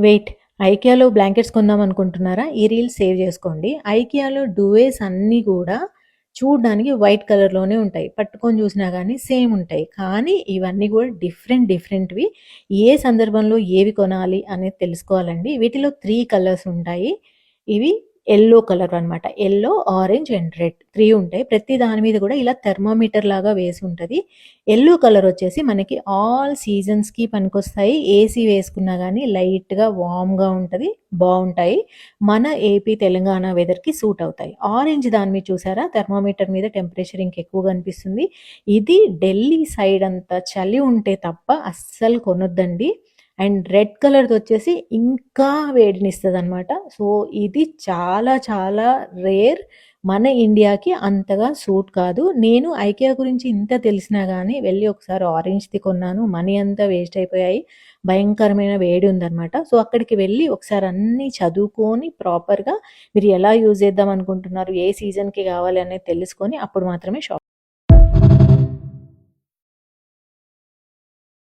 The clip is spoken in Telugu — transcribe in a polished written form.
వెయిట్ ఐకియాలో బ్లాంకెట్స్ కొందాం అనుకుంటున్నారా? ఈ రీల్స్ సేవ్ చేసుకోండి. ఐకియాలో డువెట్స్ అన్నీ కూడా చూడ్డానికి వైట్ కలర్‌లోనే ఉంటాయి. పట్టుకొని చూసినా గానీ సేమ్ ఉంటాయి. కానీ ఇవన్నీ కూడా డిఫరెంట్‌వి. ఏ సందర్భంలో ఏవి కొనాలి అనేది తెలుసుకోవాలండి. వీటిలో 3 కలర్స్ ఉంటాయి. ఇవి యెల్లో కలర్ అన్నమాట. యెల్లో, ఆరెంజ్ అండ్ రెడ్ 3 ఉంటాయి. ప్రతి దాని మీద కూడా ఇలా థర్మామీటర్ లాగా వేసి ఉంటది. యెల్లో కలర్ వచ్చేసి మనకి ఆల్ సీజన్స్‌కి పనికొస్తాయి. ఏసీ వేసుకున్నా గానీ లైట్‌గా వార్మ్‌గా ఉంటది. బావుంటాయి. మన ఏపీ, తెలంగాణ వెదర్‌కి సూట్ అవుతాయి. ఆరెంజ్ దాని మీద చూసారా? థర్మామీటర్ మీద టెంపరేచర్ ఇంకెక్కువగా అనిపిస్తుంది. ఇది ఢిల్లీ సైడ్ అంతా చలి ఉంటే తప్ప అస్సలు కొనొద్దండి. అండ్ రెడ్ కలర్‌దొచ్చేసి ఇంకా వేడినిస్తదనమాట. సో, ఇది చాలా చాలా రేర్. మన ఇండియాకి అంతగా సూట్ కాదు. నేను ఐకియా గురించి ఇంత తెలిసినా గానీ వెళ్లి ఒకసారి ఆరెంజ్‌ది కొన్నాను. మనీ అంతా వేస్ట్ అయిపోయాయి. భయంకరమైన వేడి ఉందనమాట. సో, అక్కడికి వెళ్లి ఒకసారి అన్నీ చదువుకొని ప్రాపర్‌గా మీరు ఎలా యూజ్ చేద్దాం అనుకుంటున్నారు, ఏ సీజన్‌కి కావాలి అనేది తెలుసుకొని అప్పుడు మాత్రమే